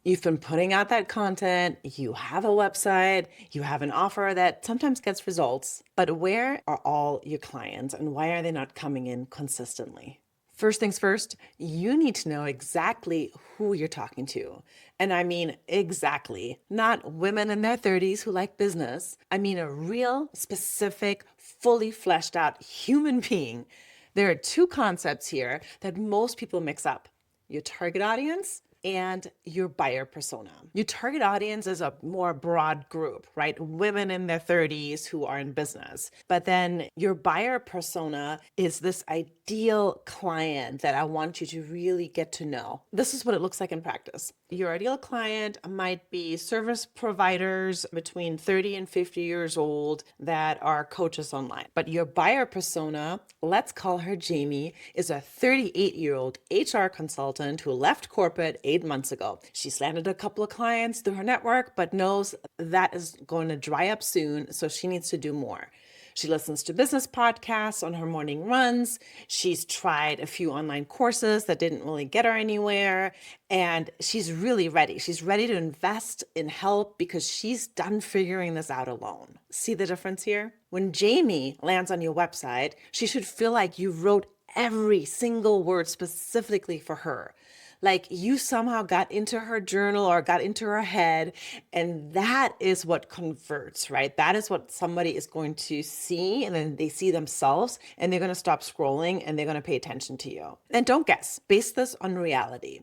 You've been putting out that content, you have a website, you have an offer that sometimes gets results, but where are all your clients and why are they not coming in consistently? First things first, you need to know exactly who you're talking to. And I mean exactly, not women in their 30s who like business. I mean a real, specific, fully fleshed out human being. There are two concepts here that most people mix up: your target audience and your buyer persona. Your target audience is a more broad group, right? Women in their 30s who are in business. But then your buyer persona is this ideal client that I want you to really get to know. This is what it looks like in practice. Your ideal client might be service providers between 30 and 50 years old that are coaches online. But your buyer persona, let's call her Jamie, is a 38-year-old HR consultant who left corporate 8 months ago. She's landed a couple of clients through her network, but knows that is going to dry up soon, so she needs to do more. She listens to business podcasts on her morning runs. She's tried a few online courses that didn't really get her anywhere. And she's really ready. She's ready to invest in help because she's done figuring this out alone. See the difference here? When Jamie lands on your website, she should feel like you wrote every single word specifically for her. Like you somehow got into her journal or got into her head, and that is what converts, right? That is what somebody is going to see, and then they see themselves and they're going to stop scrolling and they're going to pay attention to you. And don't guess, base this on reality.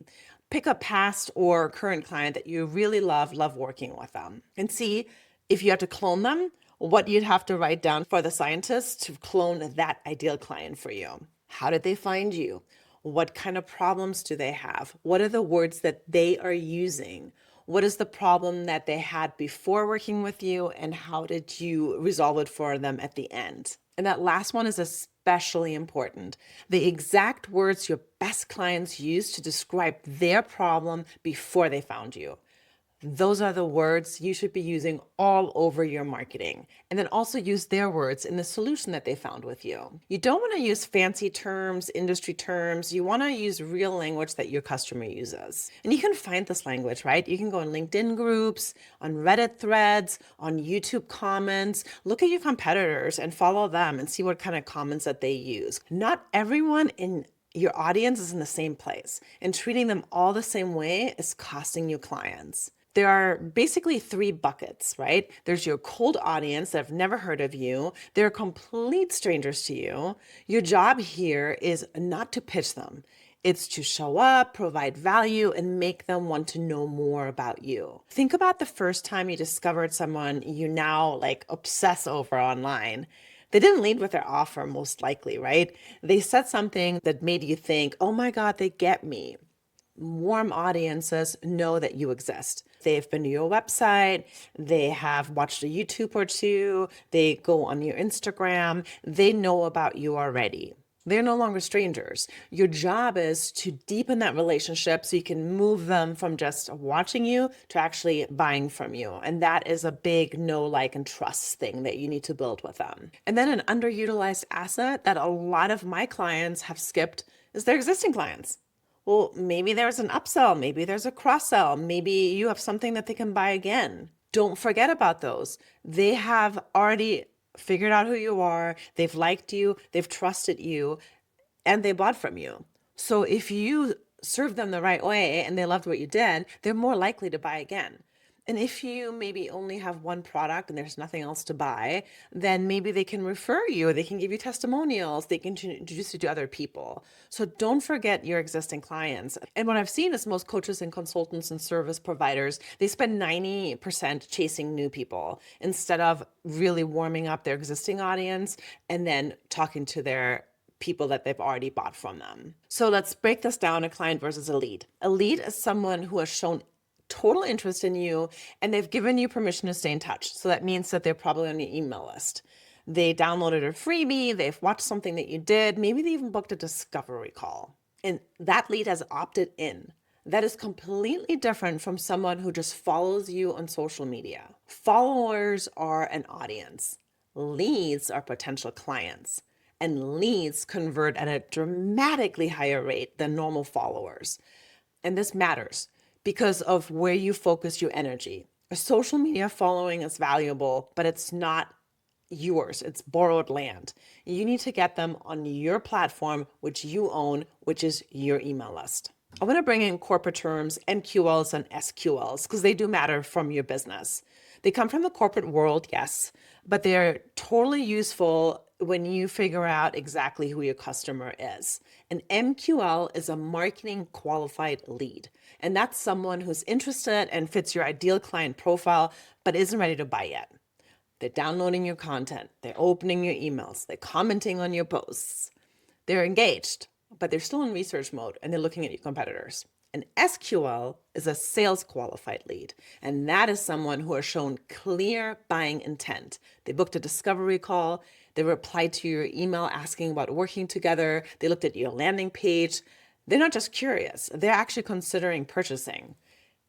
Pick a past or current client that you really love working with them, and see if you have to clone them, what you'd have to write down for the scientists to clone that ideal client for you. How did they find you? What kind of problems do they have? What are the words that they are using? What is the problem that they had before working with you, and how did you resolve it for them at the end? And that last one is especially important. The exact words your best clients use to describe their problem before they found you. Those are the words you should be using all over your marketing. And then also use their words in the solution that they found with you. You don't want to use fancy terms, industry terms. You want to use real language that your customer uses. And you can find this language, right? You can go in LinkedIn groups, on Reddit threads, on YouTube comments. Look at your competitors and follow them and see what kind of comments that they use. Not everyone in your audience is in the same place, and treating them all the same way is costing you clients. There are basically three buckets, right? There's your cold audience that have never heard of you. They're complete strangers to you. Your job here is not to pitch them. It's to show up, provide value, and make them want to know more about you. Think about the first time you discovered someone you now obsess over online. They didn't lead with their offer, most likely, right? They said something that made you think, oh my God, they get me. Warm audiences know that you exist. They've been to your website, they have watched a YouTube or two, they go on your Instagram, they know about you already. They're no longer strangers. Your job is to deepen that relationship so you can move them from just watching you to actually buying from you. And that is a big know, like, and trust thing that you need to build with them. And then an underutilized asset that a lot of my clients have skipped is their existing clients. Well, maybe there's an upsell, maybe there's a cross-sell, maybe you have something that they can buy again. Don't forget about those. They have already figured out who you are, they've liked you, they've trusted you, and they bought from you. So if you serve them the right way and they loved what you did, they're more likely to buy again. And if you maybe only have one product and there's nothing else to buy, then maybe they can refer you, they can give you testimonials, they can introduce you to other people. So don't forget your existing clients. And what I've seen is most coaches and consultants and service providers, they spend 90% chasing new people instead of really warming up their existing audience and then talking to their people that they've already bought from them. So let's break this down: a client versus a lead. A lead is someone who has shown total interest in you and they've given you permission to stay in touch. So that means that they're probably on your email list. They downloaded a freebie, they've watched something that you did, maybe they even booked a discovery call. And that lead has opted in. That is completely different from someone who just follows you on social media. Followers are an audience. Leads are potential clients. And leads convert at a dramatically higher rate than normal followers. And this matters because of where you focus your energy. A social media following is valuable, but it's not yours. It's borrowed land. You need to get them on your platform, which you own, which is your email list. I want to bring in corporate terms, MQLs and SQLs, because they do matter from your business. They come from the corporate world, yes, but they're totally useful when you figure out exactly who your customer is. An MQL is a marketing qualified lead, and that's someone who's interested and fits your ideal client profile, but isn't ready to buy yet. They're downloading your content, they're opening your emails, they're commenting on your posts. They're engaged, but they're still in research mode and they're looking at your competitors. An SQL is a sales qualified lead, and that is someone who has shown clear buying intent. They booked a discovery call, they replied to your email asking about working together, they looked at your landing page. They're not just curious, they're actually considering purchasing.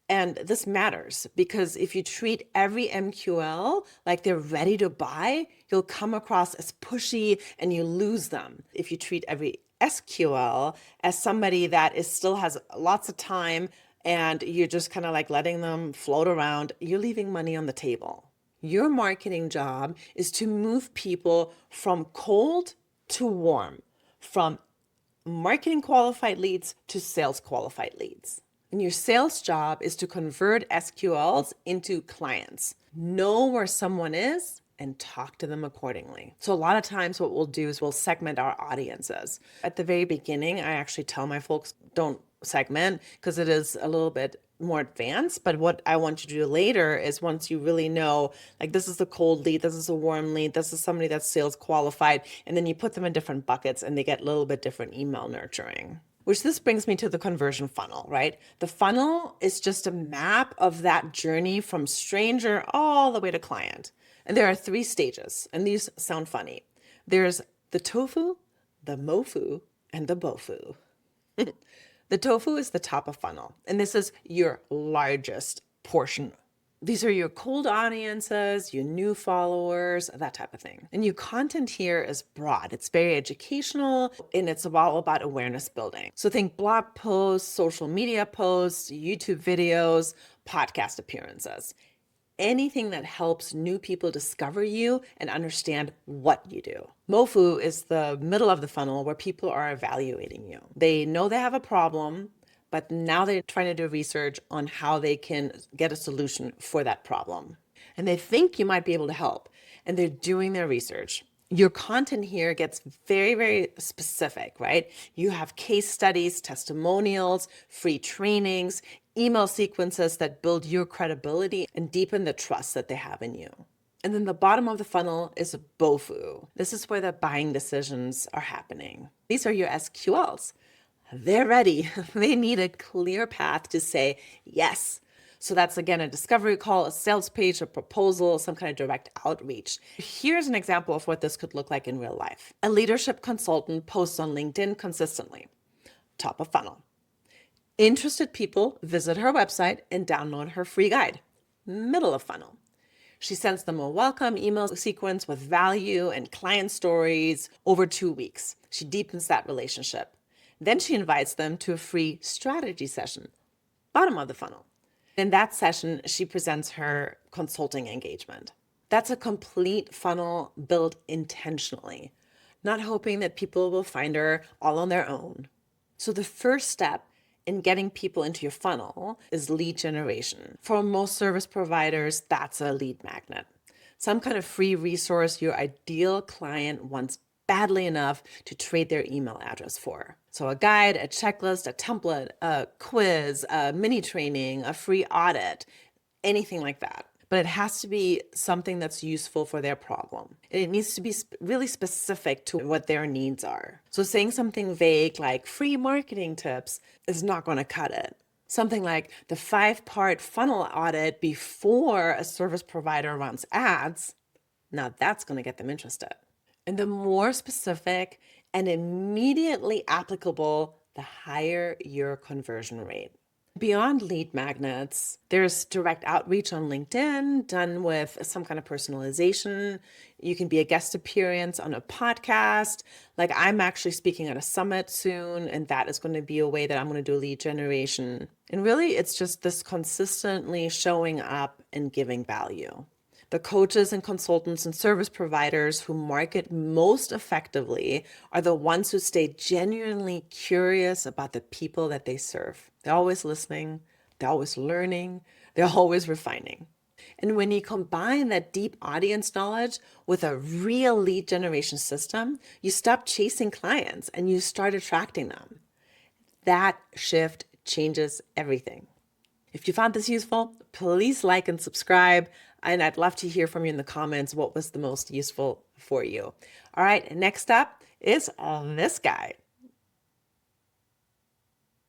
And this matters because if you treat every MQL like they're ready to buy, you'll come across as pushy and you lose them. If you treat every SQL as somebody that still has lots of time and you're just kind of like letting them float around, you're leaving money on the table. Your marketing job is to move people from cold to warm, from marketing qualified leads to sales qualified leads. And your sales job is to convert SQLs into clients. Know where someone is and talk to them accordingly. So a lot of times what we'll do is we'll segment our audiences. At the very beginning, I actually tell my folks, don't segment because it is a little bit more advanced. But what I want you to do later is once you really know, like this is a cold lead, this is a warm lead, this is somebody that's sales qualified, and then you put them in different buckets and they get a little bit different email nurturing. Which this brings me to the conversion funnel, right? The funnel is just a map of that journey from stranger all the way to client. And there are 3 stages, and these sound funny. There's the tofu, the mofu, and the bofu. The tofu is the top of funnel, and this is your largest portion. These are your cold audiences, your new followers, that type of thing. And your content here is broad. It's very educational and it's all about awareness building. So think blog posts, social media posts, YouTube videos, podcast appearances. Anything that helps new people discover you and understand what you do. Mofu is the middle of the funnel where people are evaluating you. They know they have a problem, but now they're trying to do research on how they can get a solution for that problem. And they think you might be able to help, and they're doing their research. Your content here gets very, very specific, right? You have case studies, testimonials, free trainings, email sequences that build your credibility and deepen the trust that they have in you. And then the bottom of the funnel is BOFU. This is where the buying decisions are happening. These are your SQLs. They're ready. They need a clear path to say yes. So that's again a discovery call, a sales page, a proposal, some kind of direct outreach. Here's an example of what this could look like in real life. A leadership consultant posts on LinkedIn consistently. Top of funnel. Interested people visit her website and download her free guide. Middle of funnel. She sends them a welcome email sequence with value and client stories over 2 weeks. She deepens that relationship. Then she invites them to a free strategy session, bottom of the funnel. In that session, she presents her consulting engagement. That's a complete funnel built intentionally, not hoping that people will find her all on their own. So the first step in getting people into your funnel is lead generation. For most service providers, that's a lead magnet. Some kind of free resource your ideal client wants badly enough to trade their email address for. So a guide, a checklist, a template, a quiz, a mini training, a free audit, anything like that. But it has to be something that's useful for their problem. It needs to be really specific to what their needs are. So saying something vague like free marketing tips is not going to cut it. Something like the 5-part funnel audit before a service provider runs ads, now that's going to get them interested. And the more specific and immediately applicable, the higher your conversion rate. Beyond lead magnets, there's direct outreach on LinkedIn done with some kind of personalization. You can be a guest appearance on a podcast. Like I'm actually speaking at a summit soon, and that is going to be a way that I'm going to do lead generation. And really, it's just this consistently showing up and giving value. The coaches and consultants and service providers who market most effectively are the ones who stay genuinely curious about the people that they serve. They're always listening, they're always learning, they're always refining. And when you combine that deep audience knowledge with a real lead generation system, you stop chasing clients and you start attracting them. That shift changes everything. If you found this useful, please like and subscribe. And I'd love to hear from you in the comments what was the most useful for you. All right, next up is this guy.